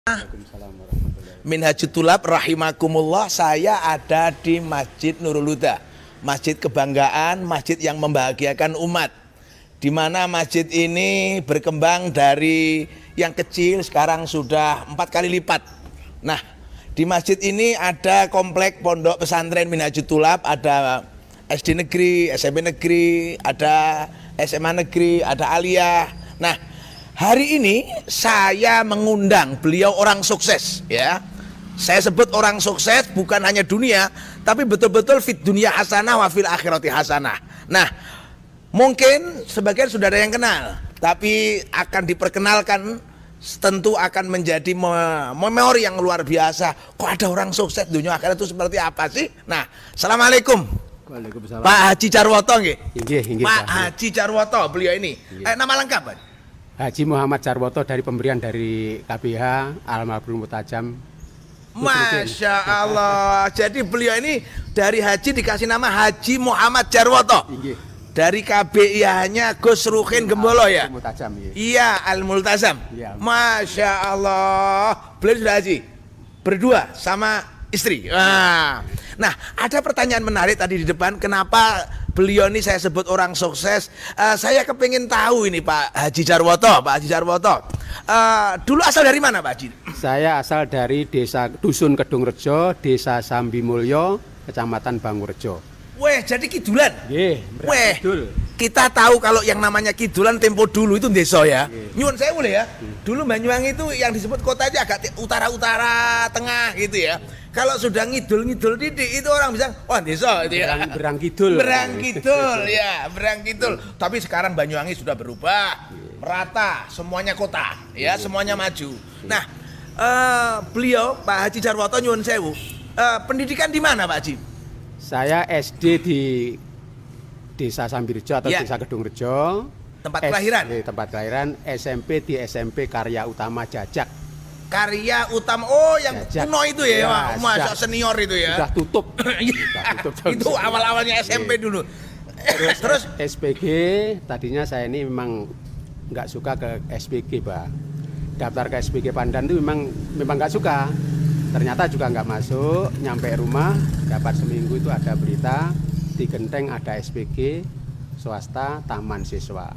Waalaikumsalam warahmatullahi wabarakatuh. Minhajut Thulab rahimakumullah, saya ada di Masjid Nurul Huda, masjid kebanggaan, masjid yang membahagiakan umat, di mana masjid ini berkembang dari yang kecil sekarang sudah 4 kali lipat. Nah, di masjid ini ada komplek pondok pesantren Minhajut Thulab, ada SD negeri, SMP negeri, ada SMA negeri, ada aliyah. Nah, hari ini saya mengundang beliau orang sukses, ya. Saya sebut orang sukses bukan hanya dunia, tapi betul-betul fit dunia hasanah wa fil akhirati hasanah. Nah, mungkin sebagian sudah ada yang kenal, tapi akan diperkenalkan, tentu akan menjadi memori yang luar biasa. Kok ada orang sukses dunia akhirat itu seperti apa sih? Nah, assalamualaikum. Waalaikumsalam. Pak Haji Jarwoto nggih. Inggih, Pak Haji Jarwoto, beliau ini. Nama lengkap, Pak? Haji Muhammad Jarwoto, dari pemberian dari KBH Al-Mabrur Mutajam. Masya Allah. Jadi beliau ini dari Haji dikasih nama Haji Muhammad Jarwoto. Inggih. Dari KBIH-nya Gus Rukin Gembolo ya? Mutajam, ya. Iya, Al-Multazam. Iya. Masya Allah. Beliau sudah haji berdua sama istri. Nah, ada pertanyaan menarik tadi di depan. Kenapa beliau ini saya sebut orang sukses? Saya kepingin tahu ini Pak Haji Jarwoto. Pak Haji Jarwoto, dulu asal dari mana Pak Haji? Saya asal dari desa Dusun Kedungrejo, desa Sambimulyo, kecamatan Bangurejo. Weh, jadi kidulan. Nggih, Weh, kidul. kita tahu kalau yang namanya kidulan tempo dulu itu desa ya. Nggih. Nyuwun sewu ya. Dulu Banyuwangi itu yang disebut kota aja agak utara-utara tengah gitu ya. Kalau sudah ngidul-ngidul didik itu orang bisa, wah desa itu ya. Berang kidul. Berang kidul ya, berang kidul. Tapi sekarang Banyuwangi sudah berubah, merata, semuanya kota, ya, semuanya maju. Nah, beliau Pak Haji Jarwoto nyuwun sewu, pendidikan di mana Pak Haji? Saya SD di Desa Sambirjo atau Ya. Desa Kedungrejo. Tempat kelahiran? Tempat kelahiran. SMP di SMP Karya Utama Jajak. Karya Utama, oh yang Jajak. kuno itu ya, Ya, masa sudah- senior itu ya. Sudah tutup. Sudah tutup tahun Itu segini. awal-awalnya SMP dulu. Terus SPG, tadinya saya ini memang nggak suka ke SPG, Pak. Daftar ke SPG Pandan itu memang nggak suka. Ternyata juga nggak masuk. Nyampe rumah, dapat seminggu itu ada berita di Genteng ada SPG swasta Taman Siswa.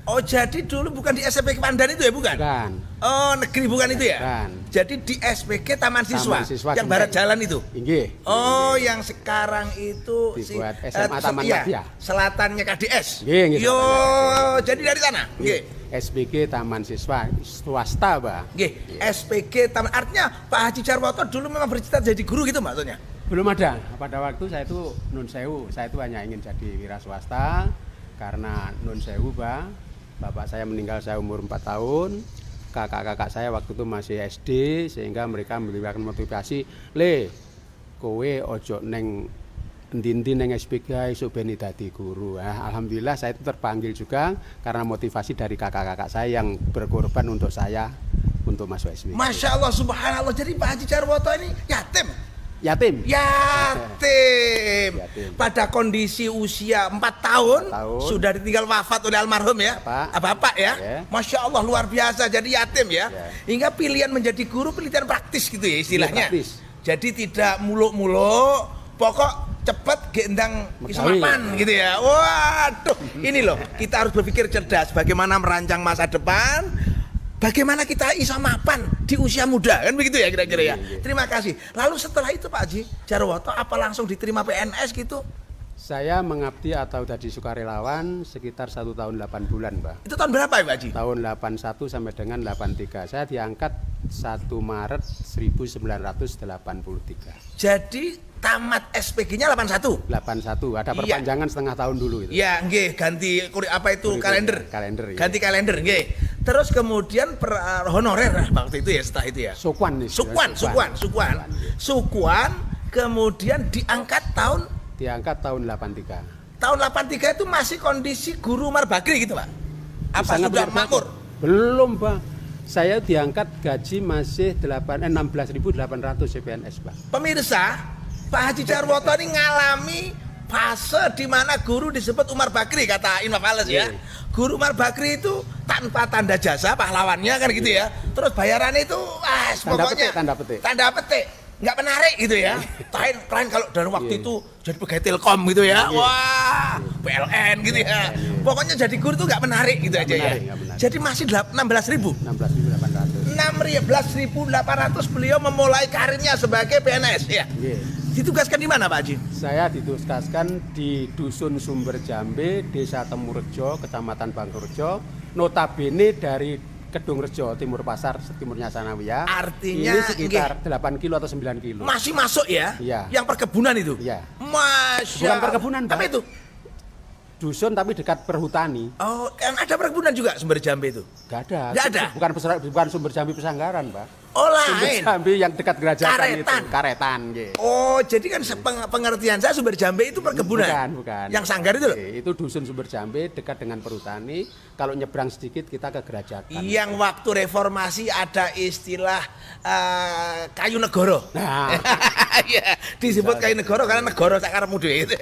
oh, jadi dulu bukan di SMP Pandan itu ya, bukan? Bukan. Oh, negeri bukan itu ya? Bukan. Jadi di SPG Taman Siswa, Taman Siswa yang Genteng. barat jalan itu. Inggih. Oh, yang sekarang itu Dibuat SMA Taman iya, Madya. selatannya KDS. Nggih, nggih, Yo, selatannya. jadi dari sana. Nggih. SPG Taman Siswa swasta, Pak. Nggih, SPG Taman. Artinya Pak Haji Jarwoto dulu memang bercita jadi guru gitu maksudnya? Belum ada. Pada waktu saya itu nun sewu, saya itu hanya ingin jadi wira swasta karena nun sewu, Pak. Bapak saya meninggal saya umur 4 tahun. Kakak-kakak saya waktu itu masih SD sehingga mereka memberikan motivasi, "Le, kowe ojo neng endi-endi neng SPG iso ben dadi guru." Alhamdulillah saya itu terpanggil juga karena motivasi dari kakak-kakak saya yang berkorban untuk saya untuk masuk SPG. Masya Allah, subhanallah. Jadi Pak Haji Jarwoto ini yatim. Yatim. Yatim. Yatim. Pada kondisi usia 4 tahun, 4 tahun. sudah ditinggal wafat oleh almarhum ya. Bapak ya. Ya. Masya Allah, luar biasa. Jadi yatim ya. Ya. Hingga pilihan menjadi guru pilihan praktis gitu ya istilahnya. Praktis. Jadi tidak muluk-muluk, pokok cepet gendang iso Megawi. mapan gitu ya. Waduh, ini loh, kita harus berpikir cerdas bagaimana merancang masa depan. Bagaimana kita iso mapan di usia muda, kan begitu ya kira-kira ya. Iya. Terima kasih. Lalu setelah itu Pak Haji Jarwoto apa langsung diterima PNS gitu? Saya mengabdi atau jadi sukarelawan sekitar 1 tahun 8 bulan, Pak. Itu tahun berapa ya Pak Haji? Tahun 81 sampai dengan 83. Saya diangkat 1 Maret 1983. Jadi tamat SPG-nya 81. 81, ada Iya. perpanjangan setengah tahun dulu itu. Ya, nggih, ganti apa itu Kurikulum, kalender. kalender, iya. Ganti kalender, nggih. Terus kemudian honorer waktu itu ya, setelah itu ya. Sukwan nih. Sukuan. Iya. Sukuan kemudian diangkat tahun Diangkat tahun 83. tahun 83 itu masih kondisi guru Umar Bakri gitu, Pak. Apa Sangat sudah luar biasa. makmur? Belum, Pak. Saya diangkat gaji masih 16.800 CPNS, Pak. Pemirsa, Pak Haji Jarwoto ini ngalami fase di mana guru disebut Umar Bakri kata Inma Fales ya. Iya. Guru Umar Bakri itu tanpa tanda jasa pahlawannya kan gitu ya. Terus bayarannya itu pokoknya tanda petik. Nggak menarik gitu ya. Kalian kalau dalam waktu itu jadi pegawai Telkom gitu ya. Wah, PLN gitu ya. Pokoknya jadi guru itu nggak menarik gitu aja ya. Jadi masih 16.000. 16.800 beliau memulai karirnya sebagai PNS ya. Ditugaskan di mana Pak Haji? Saya ditugaskan di Dusun Sumber Jambe, Desa Temurejo, Kecamatan Bangkorejo, notabene dari Kedung Rejo, Timur Pasar, timurnya Sanawiyah. Artinya ini sekitar 8 kilo atau 9 kilo. Masih masuk ya? Iya. Yang perkebunan itu? Iya. Masya. Bukan perkebunan, Pak. Apa itu? Dusun tapi dekat perhutani. Oh, kan ada perkebunan juga Sumber Jambe itu? Gak ada. Gak ada? Bukan Sumber Jambe Pesanggaran, Pak. Oh, Sumber lain. Jambe yang dekat Gerajakan Karetan. itu. Karetan. Gitu. Oh, jadi kan pengertian saya Sumber Jambe itu perkebunan? Bukan. Yang Sanggar itu loh? Itu Dusun Sumber Jambe dekat dengan perhutani. Kalau nyebrang sedikit kita ke Gerajakan. Yang waktu reformasi ada istilah kayu negoro. Nah, ya, disebut kayu negoro karena negoro sak karepmu dhewe itu.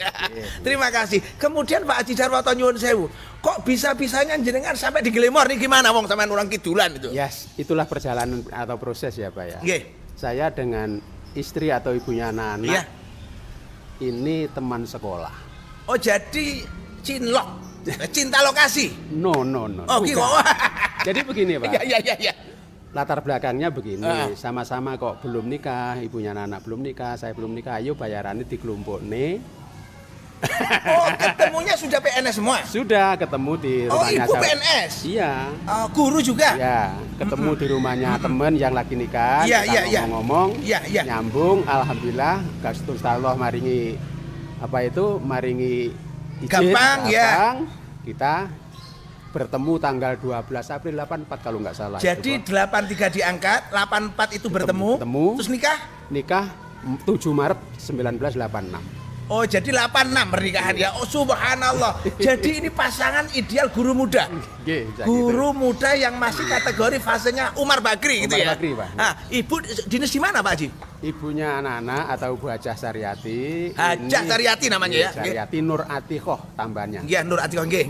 Terima kasih. Kemudian Pak Haji Jarwoto nyuwun sewu. Kok bisa-bisanya jenengan sampai di Glemor nih gimana wong sampean orang kidulan itu? yes, itulah perjalanan atau proses ya, Pak ya. Nggih. Saya dengan istri atau ibunya anak-anak. Iya. Ini teman sekolah. Oh, jadi cinlok. Cinta lokasi. No. Oh, gitu. Bukan. Jadi begini, Pak. Iya. Latar belakangnya begini, sama-sama kok belum nikah, ibunya anak belum nikah, saya belum nikah, ayo bayarannya dikelompokne. Oh, ketemunya sudah PNS semua? Sudah ketemu di Oh, rumahnya. ibu PNS? Iya. Guru juga? Ya, ketemu di rumahnya temen yang lagi nikah, Iya. ngomong-ngomong, Iya. nyambung, alhamdulillah, Gusti Allah maringi maringi izin, Gampang, ya. Kita bertemu tanggal 12 April 84 kalau nggak salah. Jadi itu, 83 diangkat, 84 itu bertemu, terus nikah? Nikah 7 Maret 1986. Oh, jadi 86 pernikahan ya. Oh, subhanallah. Jadi ini pasangan ideal guru muda. Guru muda yang masih kategori fasenya Umar Bakri gitu ya. Umar Bakri, Pak. Nah, ibu dinas di mana, Pak Haji? Ibunya anak-anak atau Bu Hajah Saryati. Hajah Saryati namanya ya. Saryati Nur Atikoh tambahannya. Nggih, Nur Atikoh nggih.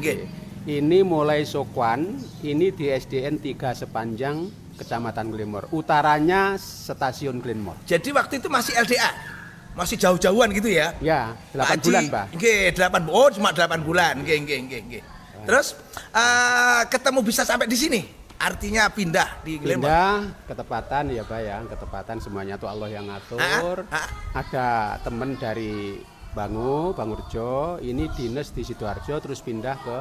Ini mulai Sokwan, ini di SDN 3 Sepanjang, Kecamatan Glenmore. Utaranya Stasiun Glenmore. Jadi waktu itu masih LDA. Masih jauh-jauhan gitu ya? Ya, 8 bulan, Pak. Nggih, 8. Oh, cuma 8 bulan. Nggih. Terus ketemu bisa sampai di sini. Artinya pindah di Glenmore. Pindah, ketepatan ya, Pak ya. Ketepatan semuanya tuh Allah yang ngatur. Ada temen dari Bangurjo, ini dinas di Sidoarjo terus pindah ke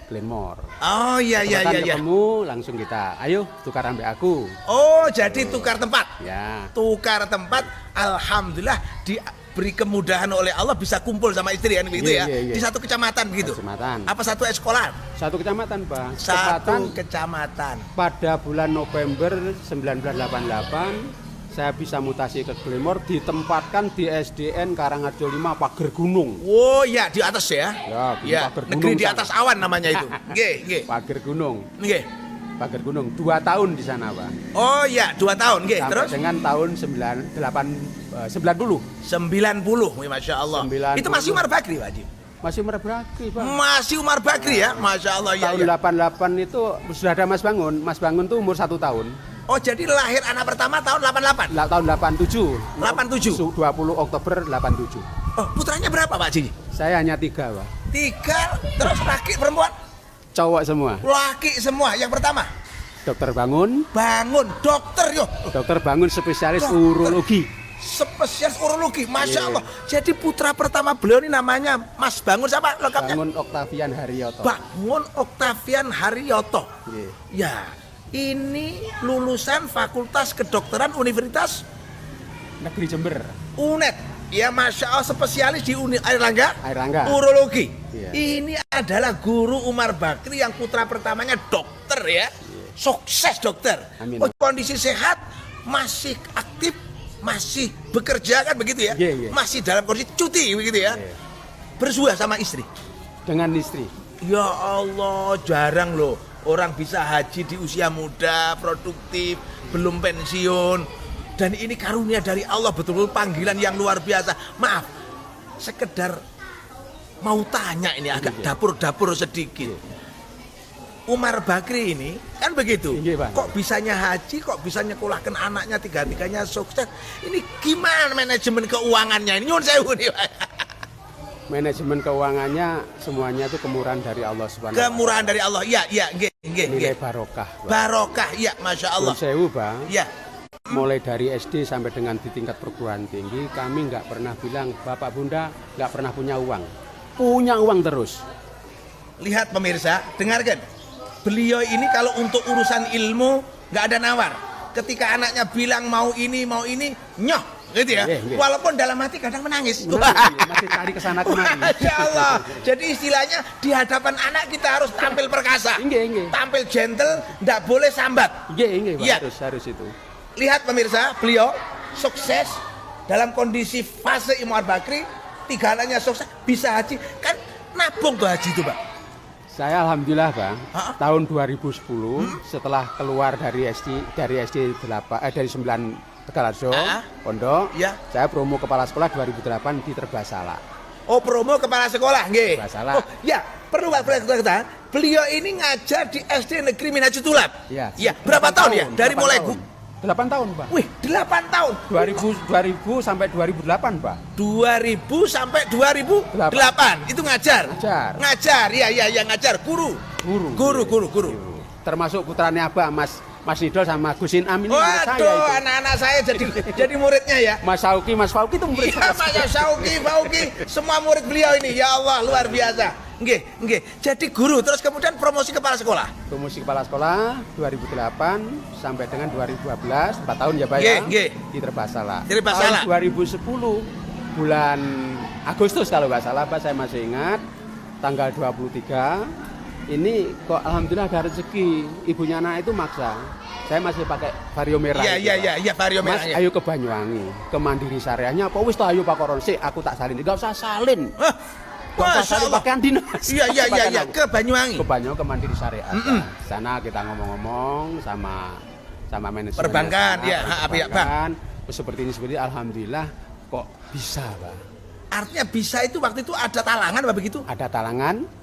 Glenmore. Oh, iya. Ketemu langsung kita, ayo tukar ambek aku. Oh, jadi tukar tempat. Ya. Tukar tempat, alhamdulillah diberi kemudahan oleh Allah bisa kumpul sama istri kan begitu ya. Iya. Di satu kecamatan begitu. Kecamatan. Apa satu sekolah? Satu kecamatan, Pak. Satu kecamatan. Pada bulan November 1988 saya bisa mutasi ke Glenmore, ditempatkan di SDN Karangharjo 5 Pager Gunung. Oh ya, di atas ya. Ya, Pager negeri Gunung di atas awan namanya itu. Nggih. Pager Gunung. Nggih. Pager Gunung 2 tahun di sana, Pak. Oh ya, 2 tahun nggih. Sampai Terus dengan tahun 90. 90, Masya Allah. 90. Itu masih Umar Bakri, Pak Haji? Masih Umar Bakri, Pak. Masih Umar Bakri ya, Masya Allah ya. Tahun 88 itu sudah ada Mas Bangun. Mas Bangun tuh umur 1 tahun. Oh, jadi lahir anak pertama tahun 88? Tahun 87. 87? 20 Oktober 87. Oh, putranya berapa, Pak Haji? Saya hanya 3, Pak. 3, terus laki perempuan? Cowok semua. Laki semua, yang pertama? Dokter Bangun. Bangun, dokter yo. Dokter Bangun spesialis urologi. Spesialis urologi, Masya Allah. Jadi putra pertama beliau ini namanya Mas Bangun siapa lengkapnya? Bangun Oktavian Haryoto. Bangun Oktavian Haryoto. Ya, ini lulusan Fakultas Kedokteran Universitas Negeri Jember. UNED. Ya, Masya Allah, spesialis di Airlangga. Urologi. Iya. Ini adalah guru Umar Bakri yang putra pertamanya dokter ya. Sukses dokter. Amin. Oh, kondisi sehat, masih aktif, masih bekerja kan begitu ya? Masih dalam kondisi cuti begitu ya? Bersua sama istri. Dengan istri. Ya Allah, jarang loh orang bisa haji di usia muda, produktif, belum pensiun. Dan ini karunia dari Allah, betul-betul panggilan yang luar biasa. Maaf, sekedar mau tanya ini agak dapur-dapur sedikit. Umar Bakri ini kan begitu. Iya, Pak. Kok bisanya haji, kok bisa nyekolahkan anaknya tiga-tiganya sukses. Ini gimana manajemen keuangannya? Ini nyuwun sewu nih, Pak. Manajemen keuangannya semuanya itu kemurahan dari Allah Subhanahu wa Ta'ala. Kemurahan dari Allah. Ya, nggih. Nilai barokah, Pak. Barokah, ya, Masya Allah. Nyuwun sewu, Bang. Ya. Mulai dari SD sampai dengan di tingkat perguruan tinggi, kami nggak pernah bilang, Bapak Bunda nggak pernah punya uang. Punya uang terus. Lihat pemirsa, dengarkan. Beliau ini kalau untuk urusan ilmu nggak ada nawar. Ketika anaknya bilang mau ini, nyoh, gitu ya. Walaupun dalam hati kadang menangis. Masih cari kesana kemari. Masya Allah. Jadi istilahnya di hadapan anak kita harus tampil perkasa, tampil gentle, nggak boleh sambat. Ya. Harus itu. Lihat pemirsa, beliau sukses dalam kondisi fase Umar Bakri, 3 anaknya sukses, bisa haji, kan nabung tuh haji itu, Pak. Saya alhamdulillah, Bang, tahun 2010 setelah keluar dari SD 9 Tegalarjo, Pondok, saya promo kepala sekolah 2008 di Terbasala. Oh, promo kepala sekolah, nggih. Terbasala. Oh, ya, perlu kita. Beliau ini ngajar di SD Negeri Minhajutulab. Iya. Ya, berapa tahun ya? Dari mulai 8 tahun, Pak. Wih, 8 tahun. 2000 sampai 2008, Pak. 2000 sampai 2008. Itu ngajar. Ngajar, iya, ngajar. Guru. Termasuk putranya Abah, Mas Nidol sama Gusin Amin. Waduh, anak-anak saya jadi muridnya ya. Mas Fauki itu murid saya. Iya, Mas Fauki, semua murid beliau ini. Ya Allah, luar biasa. Nggih. Jadi guru, terus kemudian promosi kepala sekolah. Promosi kepala sekolah 2008 sampai dengan 2012, 4 tahun ya, Pak ya. Di Terbasala. Tahun 2010 bulan Agustus kalau nggak salah, Pak, saya masih ingat tanggal 23. Ini kok alhamdulillah ada rezeki. Ibunya anak itu maksa. Saya masih pakai vario merah. Iya, vario merah. Mas, ayo ke Banyuwangi, ke Mandiri Syariahnya. Apa wis ayo Pak Koron sih, aku tak salin. Enggak usah salin. Gak usah salin pakaian dinas. Iya, ke Banyuwangi. Ke Banyuwangi, ke Mandiri Syariah. Sana kita ngomong-ngomong sama manajemen perbankan, pihak bank. Seperti ini alhamdulillah kok bisa, Pak. Artinya bisa itu waktu itu ada talangan apa begitu? Ada talangan.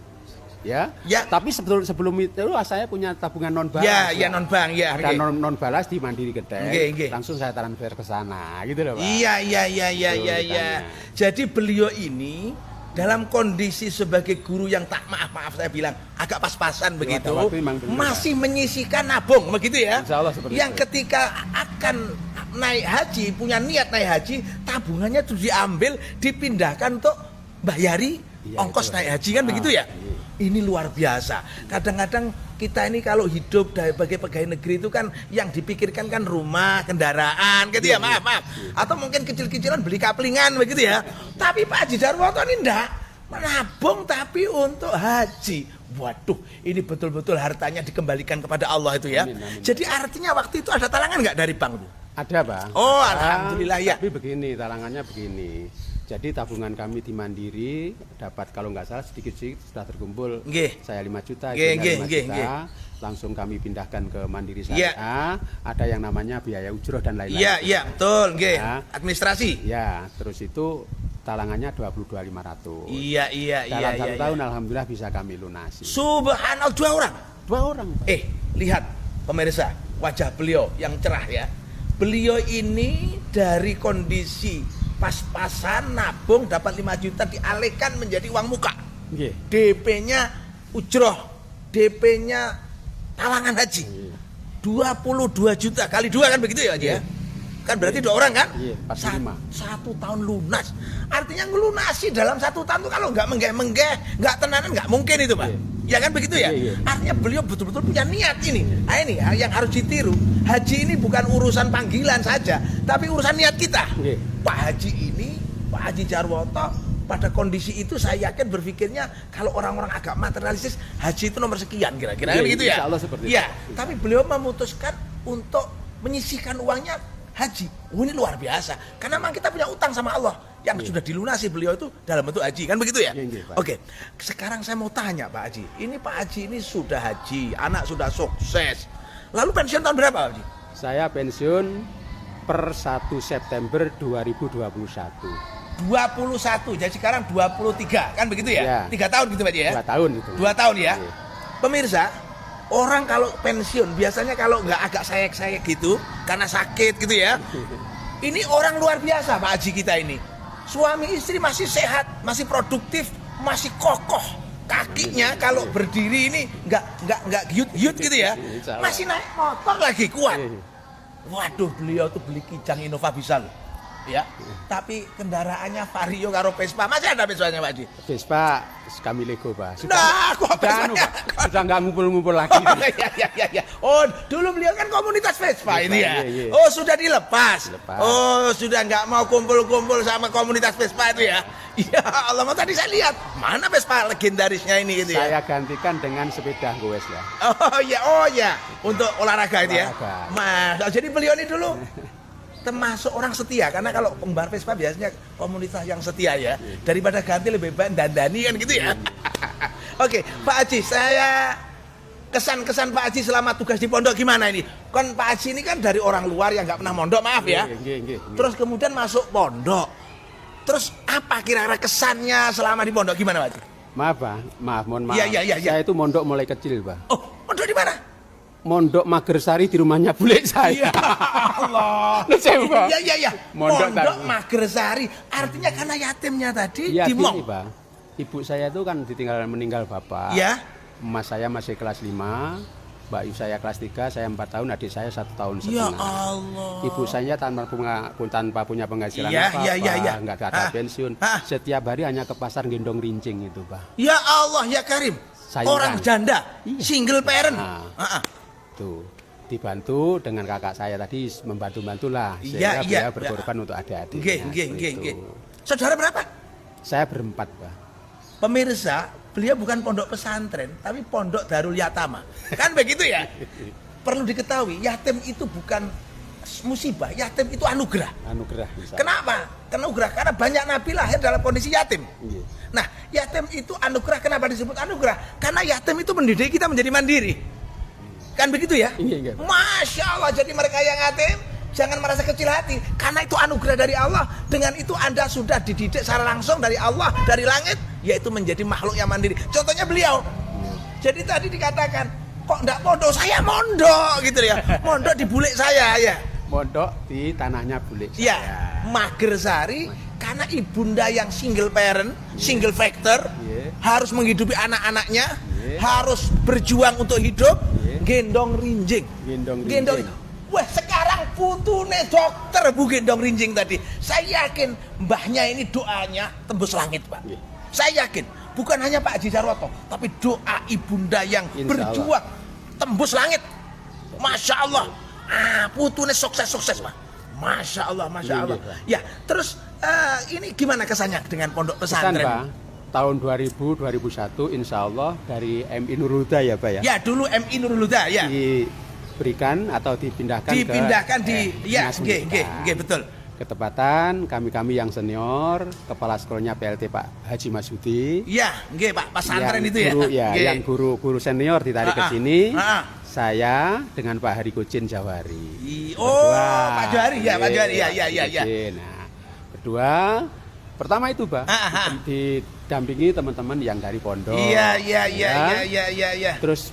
Ya. Tapi sebelum itu saya punya tabungan non balas. Ya, non bank ya. Ada non balas di Mandiri Gede. Langsung saya transfer ke sana, gitu loh, Pak. Iya. Jadi beliau ini dalam kondisi sebagai guru yang tak maaf saya bilang agak pas-pasan begitu, masih menyisihkan nabung begitu ya. Insya Allah seperti yang itu. Ketika akan naik haji, punya niat naik haji, tabungannya tuh diambil, dipindahkan untuk bayari ongkos naik haji kan begitu ya. Ini luar biasa. Kadang-kadang kita ini kalau hidup sebagai pegawai negeri itu kan yang dipikirkan kan rumah, kendaraan, gitu ya. Maaf. Atau mungkin kecil-kecilan beli kaplingan begitu ya. Tapi Pak Haji Darwoto ini enggak menabung tapi untuk haji. Waduh, ini betul-betul hartanya dikembalikan kepada Allah itu ya. Amin. Jadi artinya waktu itu ada talangan nggak dari bank itu? Ada, Bang. Oh, alhamdulillah ya. Tapi begini, talangannya begini. Jadi tabungan kami di Mandiri dapat kalau nggak salah sedikit-sedikit sudah terkumpul. Saya 5 juta, 5 juta. Langsung kami pindahkan ke Mandiri Syariah. Ada yang namanya biaya ujroh dan lain-lain. Iya, betul, administrasi. Ya, terus itu talangannya 22.500. Iya. Dalam 1 tahun alhamdulillah bisa kami lunasi. Subhanallah, 2 orang. 2 orang. Lihat pemirsa, wajah beliau yang cerah ya. Beliau ini dari kondisi pas-pasan nabung dapat 5 juta dialihkan menjadi uang muka. DP-nya ujroh, DP-nya talangan haji. 22 juta kali 2 kan begitu ya, Haji ya? Kan berarti 2 orang kan? 1 tahun lunas. Artinya ngelunasi dalam 1 tahun itu kalau nggak menggeh, nggak tenanan nggak mungkin itu, Pak. Ya kan begitu ya? Artinya beliau betul-betul punya niat ini. Nah ini yang harus ditiru. Haji ini bukan urusan panggilan saja, tapi urusan niat kita. Pak Haji ini, Pak Haji Darwoto pada kondisi itu saya yakin berpikirnya kalau orang-orang agak materialistis, haji itu nomor sekian kira-kira gitu ya. Ya, tapi beliau memutuskan untuk menyisihkan uangnya haji. Ini luar biasa. Karena memang kita punya utang sama Allah yang sudah dilunasi beliau itu dalam bentuk haji kan begitu ya. Oke. Sekarang saya mau tanya Pak Haji. Ini Pak Haji ini sudah haji, anak sudah sukses. Lalu pensiun tahun berapa Pak Haji? Saya pensiun per 1 September 2021. 21, jadi sekarang 23 kan begitu ya? 3 tahun gitu Pak Haji ya? 2 tahun itu. 2 tahun ya. Pemirsa, orang kalau pensiun biasanya kalau nggak agak sayek-sayek gitu karena sakit gitu ya. Ini orang luar biasa Pak Haji kita ini. Suami istri masih sehat, masih produktif, masih kokoh. Kakinya kalau berdiri ini nggak giut-giut gitu ya. Masih naik motor lagi kuat. Waduh, beliau tuh beli Kijang Innova bisa loh. Ya, tapi kendaraannya Vario karo Vespa. Masih ada Vespanya Pak Haji? Vespa kami Lego Pak. Nah, kok Sudah nggak ngumpul-ngumpul lagi. Ya. Oh, dulu beliau kan komunitas Vespa ini ya. Iya. Oh, sudah dilepas. Lepas. Oh, sudah nggak mau kumpul-kumpul sama komunitas Vespa itu ya. Ya Allah, tadi saya lihat mana Vespa legendarisnya ini gitu ya. Saya gantikan dengan sepeda goes ya. Oh ya, untuk olahraga itu ya. Olahraga. Mas, jadi beliau ini dulu termasuk orang setia, karena kalau penggemar Vespa biasanya komunitas yang setia ya, daripada ganti lebih baik dandani kan gitu ya. Oke, Pak Haji, saya kesan-kesan Pak Haji selama tugas di pondok gimana ini? Kan Pak Haji ini kan dari orang luar yang nggak pernah mondok, maaf ya. Terus kemudian masuk pondok. Terus apa kira-kira kesannya selama di pondok gimana Pak Haji? Maaf, mohon maaf. Iya. Saya itu mondok mulai kecil Pak. Oh, pondok di mana? Mondok Magersari di rumahnya bule saya. Ya Allah. Iya. Mondok Magersari. Artinya karena yatimnya tadi ya, di Mong. Pak. Ibu saya itu kan meninggal bapak. Ya. Emas saya masih kelas 5, Mbak Yu saya kelas 3, saya 4 tahun, adik saya 1 tahun setengah. Ya Allah. Ibu saya tanpa punya penghasilan Ya. nggak ada pensiun. Setiap hari hanya ke pasar gendong rincing itu, Pak. Ya Allah, ya Karim. Sayuran. Orang janda, single parent. Tuh, dibantu dengan kakak saya tadi membantu-bantulah sehingga beliau berkorban untuk adik-adik. Nggih. Saudara berapa? Saya berempat, Pak. Pemirsa, beliau bukan pondok pesantren, tapi pondok Darul Yatama. Kan begitu ya? Perlu diketahui, yatim itu bukan musibah, yatim itu anugerah. Kenapa? Anugerah karena banyak nabi lahir dalam kondisi yatim. Nah, yatim itu anugerah. Kenapa disebut anugerah? Karena yatim itu mendidik kita menjadi mandiri. Kan begitu ya? Iya. Masya Allah, jadi mereka yang yatim jangan merasa kecil hati, karena itu anugerah dari Allah. Dengan itu Anda sudah dididik secara langsung dari Allah, dari langit, yaitu menjadi makhluk yang mandiri. Contohnya beliau. Jadi tadi dikatakan, kok enggak mondok? Saya mondok gitu ya. Mondok di bule saya ya. Mondok di tanahnya bule saya. Ya, Magersari, karena ibunda yang single parent, single factor, harus menghidupi anak-anaknya, harus berjuang untuk hidup, gendong rinjing. Wah, sekarang putune dokter Bu gendong rinjing tadi. Saya yakin mbahnya ini doanya tembus langit, Pak. Saya yakin bukan hanya Pak Haji Jarwoto, tapi doa ibunda yang berjuang tembus langit. Masya Allah. Putune sukses, Pak. Masya Allah. Ya, terus ini gimana kesannya dengan pondok pesantren? Kesan, Pak, tahun 2001 insya Allah dari MI Nurul Huda ya Pak ya? Ya, dulu MI Nurul Huda ya. Diberikan atau dipindahkan betul. Ketepatan kami yang senior, kepala sekolahnya PLT Pak Haji Masudi. Iya, Pak, pesantren itu ya. Yang guru senior ditarik ke sini. Saya dengan Pak Hari Kucin Jawari. Pak Jawari ya. Nah, berdua pertama itu Pak, didampingi teman-teman yang dari pondok. Iya. Terus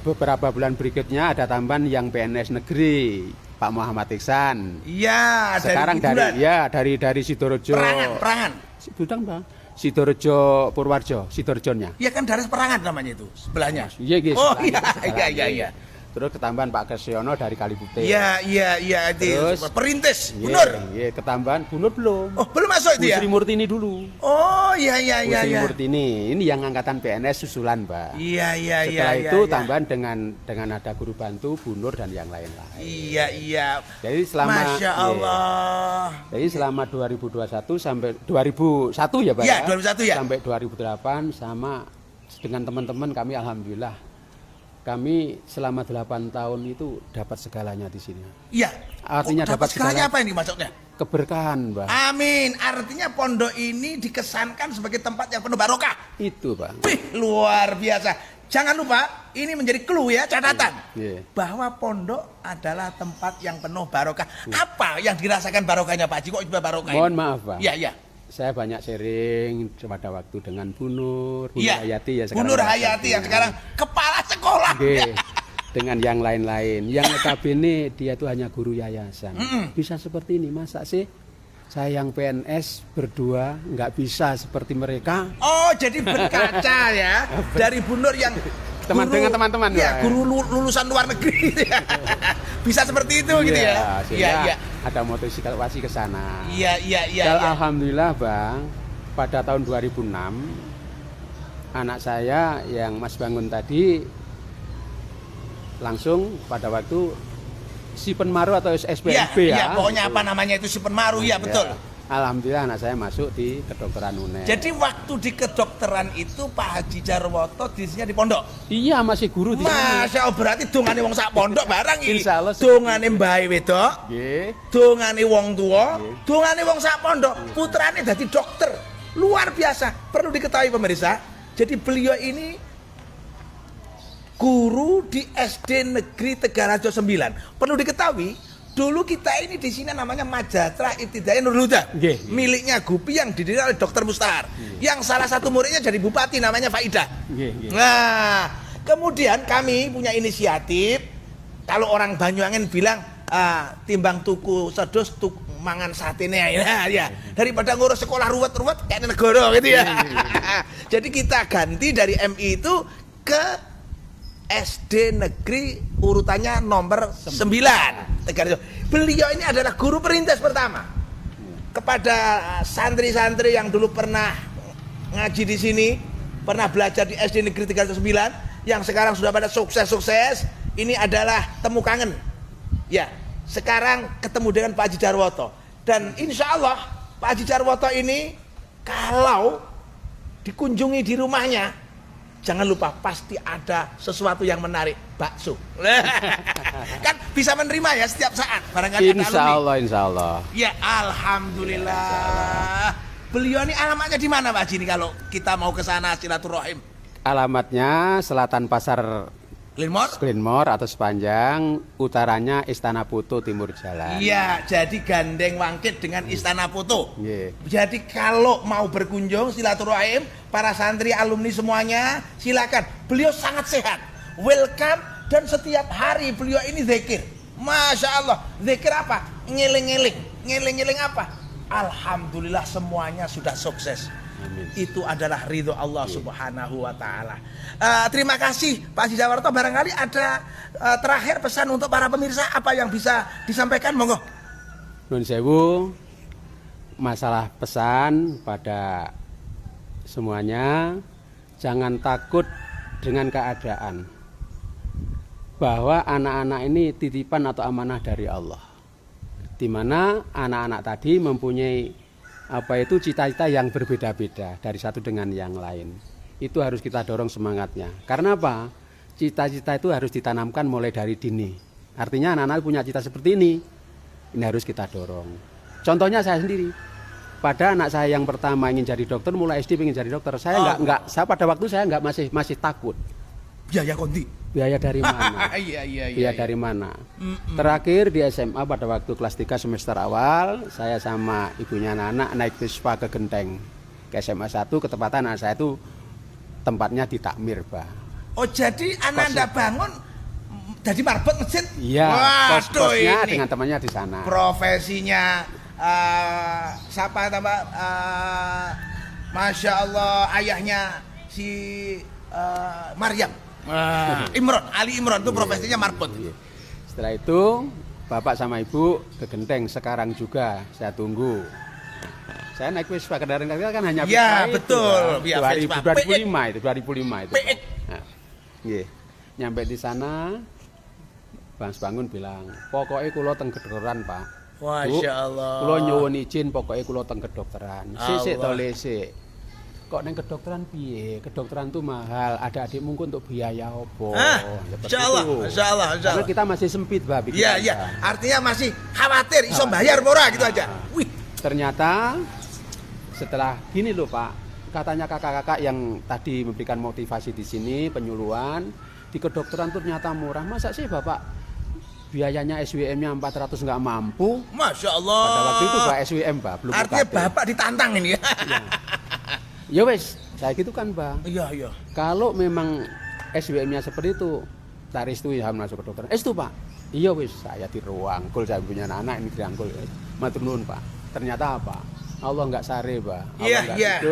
beberapa bulan berikutnya ada tambahan yang PNS negeri, Pak Muhammad Iksan. Iya, sekarang dari Sidorejo. Perangan. Budang Bang. Sidorejo Purwarjo, Sidorejonya. Iya kan daerah Perangan namanya itu, sebelahnya. Iya. Terus ketambahan Pak Kesyono dari Kaliputih. Iya, Terus perintis, Bunur. Iya, ketambahan Bunur belum. Oh, belum masuk itu ya? Sri Murtini dulu. Oh, iya. Sri Murtini, ini yang angkatan PNS susulan, Pak. Iya. Setelah itu tambahan dengan ada guru bantu, Bunur dan yang lain-lain. Iya. Jadi selama Masya Allah. Jadi selama 2021 sampai 2001 ya, Pak. Iya, 2001 ya. Sampai 2008 sama dengan teman-teman kami alhamdulillah. Kami selama 8 tahun itu dapat segalanya di sini. Iya. Artinya dapat segalanya apa ini maksudnya? Keberkahan, Pak. Amin. Artinya pondok ini dikesankan sebagai tempat yang penuh barokah. Itu, Pak. Wih, luar biasa. Jangan lupa, ini menjadi clue ya, catatan. Bahwa pondok adalah tempat yang penuh barokah. Apa yang dirasakan barokahnya Pak Haji? Kok juga barokah? Mohon maaf, Pak. Iya. Saya banyak sharing pada waktu dengan Bu Nur Hayati ya sekarang. Bu Nur Hayati yang sekarang kepala sekolah. Nggih. Dengan yang lain-lain. Yang notabene dia itu hanya guru yayasan. Bisa seperti ini, masa sih saya yang PNS berdua nggak bisa seperti mereka? Oh, jadi berkaca ya dari Bu Nur yang Dengan teman-teman ya, guru lulusan luar negeri gitu ya. Bisa seperti itu gitu ya. Iya. Ada motivasi ke sana. Iya. Alhamdulillah, Bang, pada tahun 2006 anak saya yang Mas Bangun tadi langsung pada waktu Sipenmaru atau SPMB ya. Pokoknya apa namanya itu Sipenmaru ya, betul. Alhamdulillah anak saya masuk di kedokteran UNER. Jadi waktu di kedokteran itu Pak Haji Jarwoto disinya di pondok. Iya, masih guru di sana. Masya Allah, berarti dongane wong sak pondok barang iki. Insyaallah. Dongane mbae wedok. Nggih. Dongane wong tua, dongane wong sak pondok. Putrane dadi dokter. Luar biasa. Perlu diketahui pemirsa. Jadi beliau ini guru di SD Negeri Tegarajo 9. Perlu diketahui, dulu kita ini di sini namanya Majatra Ibtidaiyah Nurul Huda, miliknya Gupi yang didirikan oleh Dr. Mustahar, yang salah satu muridnya jadi bupati namanya Faidah. Nah, kemudian kami punya inisiatif, kalau orang Banyuwangen bilang timbang tuku sedus mangan satene ya. Daripada ngurus sekolah ruwet-ruwet kayak negara gitu ya. Jadi kita ganti dari MI itu ke SD Negeri urutannya nomor 9 Tegarjo. Beliau ini adalah guru perintis pertama kepada santri-santri yang dulu pernah ngaji di sini, pernah belajar di SD Negeri Tegarjo 9, yang sekarang sudah pada sukses-sukses. Ini adalah temu kangen. Ya, sekarang ketemu dengan Pak Haji Jarwoto. Dan insya Allah Pak Haji Jarwoto ini kalau dikunjungi di rumahnya, jangan lupa pasti ada sesuatu yang menarik, bakso. Kan bisa menerima ya setiap saat. Barangkali Insya Allah. Ya, alhamdulillah. Beliau ini alamatnya di mana Pak Haji ini kalau kita mau ke sana silaturahim? Alamatnya Selatan Pasar Glenmore atau sepanjang, utaranya Istana Putu, timur jalan. Iya, jadi gandeng wangkit dengan Istana Putu. Yeah. Jadi kalau mau berkunjung silaturahim, para santri alumni semuanya silakan. Beliau sangat sehat, welcome, dan setiap hari beliau ini zikir. Masya Allah, zikir apa? Ngeling-ngeling apa? Alhamdulillah semuanya sudah sukses. Amin. Itu adalah ridho Allah Subhanahu wa ta'ala. Terima kasih Pak Haji Jarwoto. Barangkali ada terakhir pesan untuk para pemirsa, apa yang bisa disampaikan, monggo. Nun sewu, masalah pesan pada semuanya, jangan takut dengan keadaan, bahwa anak-anak ini titipan atau amanah dari Allah, di mana anak-anak tadi mempunyai cita-cita yang berbeda-beda dari satu dengan yang lain. Itu harus kita dorong semangatnya. Karena apa? Cita-cita itu harus ditanamkan mulai dari dini. Artinya anak-anak punya cita seperti ini harus kita dorong. Contohnya saya sendiri. Pada anak saya yang pertama ingin jadi dokter, mulai SD ingin jadi dokter. Saya saya pada waktu saya masih takut. Biaya konti. Biaya dari mana? Biaya dari mana? Terakhir di SMA pada waktu kelas 3 semester awal, saya sama ibunya anak naik Vespa ke Genteng, ke SMA 1, ketepatan anak saya itu tempatnya di Takmir, Pak. Oh, jadi anak Anda bangun jadi marbot masjid? Iya, kos-kosnya dengan temannya di sana. Profesinya siapa tambah? Masya Allah, ayahnya si Maryam. Ali Imron itu profesinya marbot. Setelah itu bapak sama ibu ke Genteng, sekarang juga saya tunggu. Saya naik Vespa kendaraan kan hanya Vespa. Ya betul. Itu, 2005 itu. Nah, nyampe di sana, Bang Bangun bilang, pokoknya kulo teng kedokteran Pak. Masya Allah. Kulo nyuwun izin, pokoknya kulo teng kedokteran. Sik tole sik. Kok neng kedokteran piye? Kedokteran tuh mahal. Ada adik mungkin untuk biaya opo. Masya Allah. Karena kita masih sempit, Mbak. Iya. Artinya masih khawatir, iso bayar murah gitu aja. Wih. Ternyata setelah gini loh Pak, katanya kakak-kakak yang tadi memberikan motivasi di sini, penyuluhan di kedokteran tuh ternyata murah. Masa sih Bapak biayanya SWM-nya 400 nggak mampu? Masya Allah. Pada waktu itu Pak SWM Pak, belum artinya UKT. Bapak ditantang ini ya. Ya wes, saya gitu kan Pak. Iya. Kalau memang SWM-nya seperti itu. Tak restu ya masuk ke dokter. Itu Pak. Iya wis saya dirangkul, saya punya anak ini dirangkul. Matur nuwun Pak. Ternyata apa? Allah enggak sare, Pak. Iya, iya.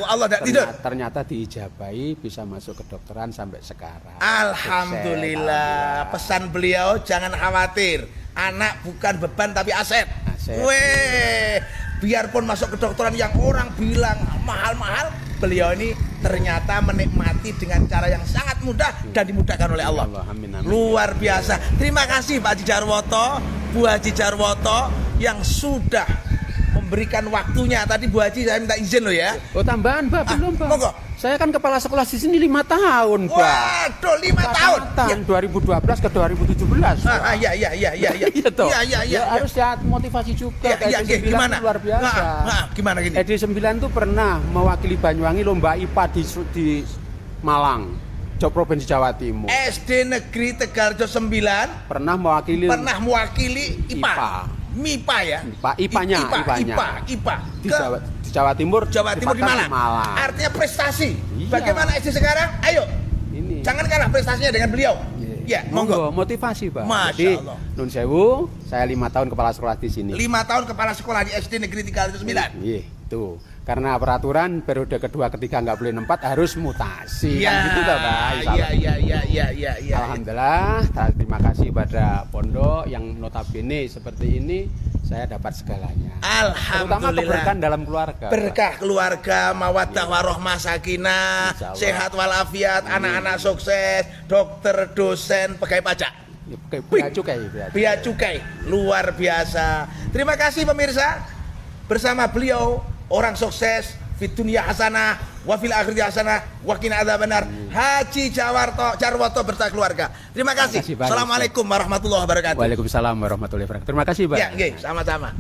Allah enggak tidur. Ternyata diijabahi bisa masuk kedokteran sampai sekarang. Alhamdulillah. Pesan beliau jangan khawatir. Anak bukan beban tapi aset. Weh, biarpun masuk kedokteran yang orang bilang mahal-mahal, beliau ini ternyata menikmati dengan cara yang sangat mudah dan dimudahkan oleh Allah. Amin, amin. Luar biasa. Terima kasih Pak Haji Jarwoto, Bu Haji Jarwoto yang sudah memberikan waktunya. Tadi Bu Haji saya minta izin loh ya. Oh tambahan Pak, belum Pak. Monggo. Saya kan kepala sekolah di sini 5 tahun Pak. Waduh, 5 tahun. Ya. 2012 ke 2017. Iya. Iya toh. Iya. Harus ya motivasi juga. Iya, gimana? Luar biasa. Gimana gini? Edi 9 tuh pernah mewakili Banyuwangi lomba IPA di Malang, Provinsi Jawa Timur. SD Negeri Tegalrejo 9 pernah mewakili IPA. MIPA ya? IPA-nya. Di Jawa Timur di Malang. Artinya prestasi. Iya. Bagaimana SD sekarang? Ayo. Ini. Jangan kalah prestasinya dengan beliau. Ya, monggo. Motivasi, Pak. Masya Jadi, Allah. Nun sewu, saya 5 tahun kepala sekolah di sini. 5 tahun kepala sekolah di SD Negeri Tegalrejo 9. Iya, itu. Karena peraturan periode kedua ketiga nggak boleh nempat, harus mutasi. Iya. Kan gitu toh, Pak. Iya. Alhamdulillah, terima kasih pada pondok yang notabene seperti ini saya dapat segalanya. Terutama Alhamdulillah. keberkahan dalam keluarga. Berkah keluarga, mawaddah warohmah sakinah, Insya Allah. sehat walafiat, anak-anak sukses, dokter, dosen, pegawai pajak. Bea cukai. Bea cukai, luar biasa. Terima kasih pemirsa. Bersama beliau, orang sukses, fit dunia hasanah, wa fil akhirati hasanah, wa qina adzabannar. Haji Jarwoto beserta keluarga. Terima kasih. Terima kasih banyak, Assalamualaikum warahmatullahi wabarakatuh. Waalaikumsalam warahmatullahi wabarakatuh. Terima kasih, Pak. Ya, nggih, sama-sama.